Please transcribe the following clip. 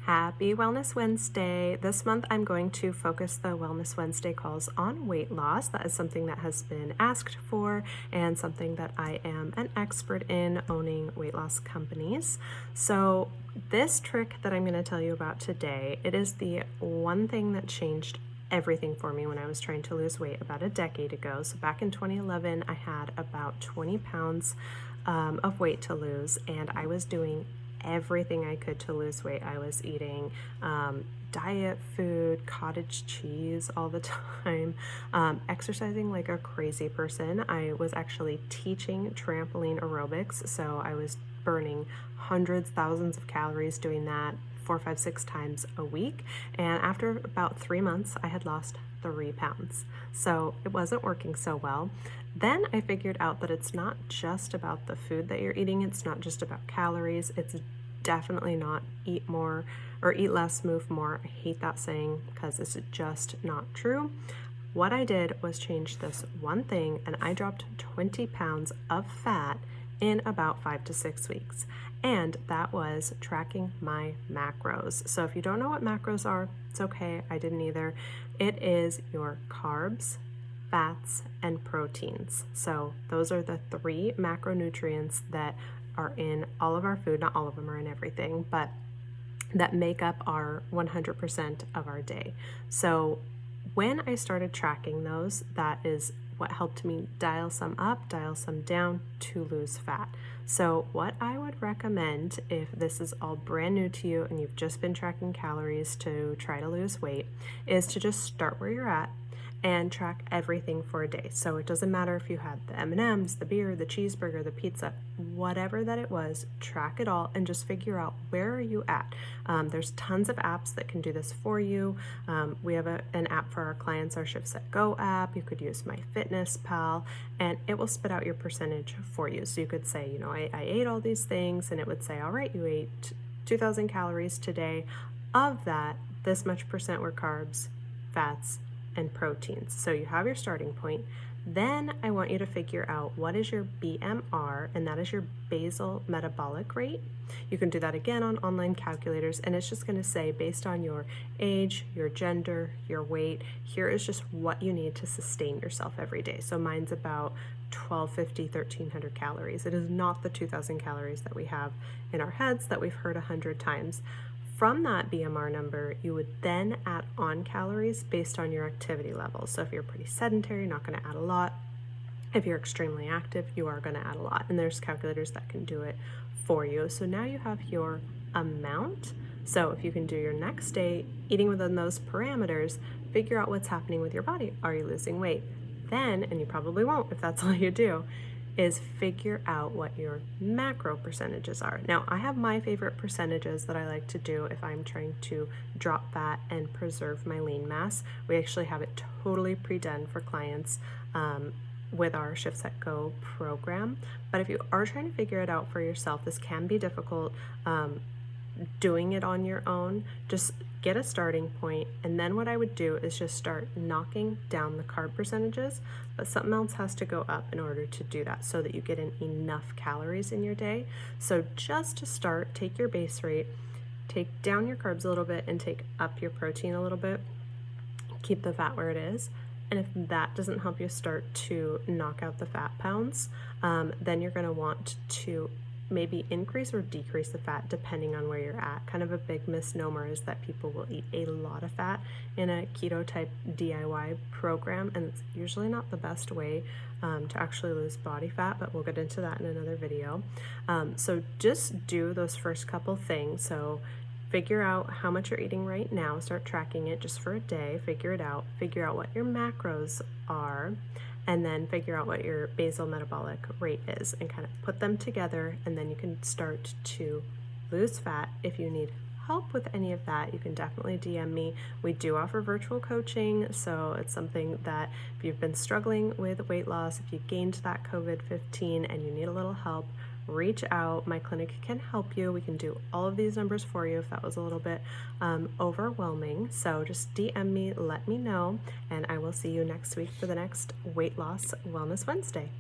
Happy Wellness Wednesday. This month I'm going to focus the Wellness Wednesday calls on weight loss. That is something that has been asked for and something that I am an expert in, owning weight loss companies. So this trick that I'm going to tell you about today, it is the one thing that changed everything for me when I was trying to lose weight about a decade ago. So back in 2011, I had about 20 pounds of weight to lose, and I was doing everything I could to lose weight. I was eating diet food, cottage cheese all the time, exercising like a crazy person. I was actually teaching trampoline aerobics, so I was burning hundreds, thousands of calories doing that 4, 5, 6 times a week. And after about 3 months, I had lost 3 pounds. So it wasn't working so well. Then I figured out that it's not just about the food that you're eating. It's not just about calories. It's definitely not eat more or eat less, move more. I hate that saying because it's just not true. What I did was change this one thing, and I dropped 20 pounds of fat in about 5 to 6 weeks. And that was tracking my macros. So if you don't know what macros are, it's okay. I didn't either. It is your carbs, fats, and proteins. So those are the 3 macronutrients that are in all of our food. Not all of them are in everything, but that make up our 100% of our day. So when I started tracking those, that is what helped me dial some up, dial some down to lose fat. So what I would recommend, if this is all brand new to you and you've just been tracking calories to try to lose weight, is to just start where you're at and track everything for a day. So it doesn't matter if you had the M&Ms, the beer, the cheeseburger, the pizza, whatever that it was, track it all and just figure out where are you at. There's tons of apps that can do this for you. We have an app for our clients, our Shift Go app. You could use MyFitnessPal, and it will spit out your percentage for you. So you could say, you know, I ate all these things, and it would say, all right, you ate 2,000 calories today. Of that, this much percent were carbs, fats, and proteins. So you have your starting point. Then I want you to figure out what is your BMR, and that is your basal metabolic rate. You can do that again on online calculators, and it's just going to say, based on your age, your gender, your weight, here is just what you need to sustain yourself every day. So mine's about 1250, 1300 calories. It is not the 2000 calories that we have in our heads that we've heard 100 times. From that BMR number, you would then add on calories based on your activity level. So if you're pretty sedentary, you're not going to add a lot. If you're extremely active, you are going to add a lot. And there's calculators that can do it for you. So now you have your amount. So if you can do your next day eating within those parameters, figure out what's happening with your body. Are you losing weight? Then, and you probably won't if that's all you do, is figure out what your macro percentages are. Now, I have my favorite percentages that I like to do if I'm trying to drop fat and preserve my lean mass. We actually have it totally pre-done for clients with our Shift Go program. But if you are trying to figure it out for yourself, this can be difficult. Doing it on your own, just get a starting point, and then what I would do is just start knocking down the carb percentages, but something else has to go up in order to do that so that you get in enough calories in your day. So just to start, take your base rate, take down your carbs a little bit, and take up your protein a little bit. Keep the fat where it is. And if that doesn't help you start to knock out the fat pounds, then you're going to want to maybe increase or decrease the fat depending on where you're at. Kind of a big misnomer is that people will eat a lot of fat in a keto type DIY program, and it's usually not the best way to actually lose body fat, but we'll get into that in another video. So just do those first couple things. So figure out how much you're eating right now, start tracking it just for a day, figure out what your macros are, and then figure out what your basal metabolic rate is and kind of put them together, and then you can start to lose fat. If you need help with any of that, you can definitely DM me. We do offer virtual coaching, so it's something that if you've been struggling with weight loss, if you gained that COVID-15 and you need a little help, reach out. My clinic can help you. We can do all of these numbers for you if that was a little bit overwhelming. So just DM me, let me know, and I will see you next week for the next Weight Loss Wellness Wednesday.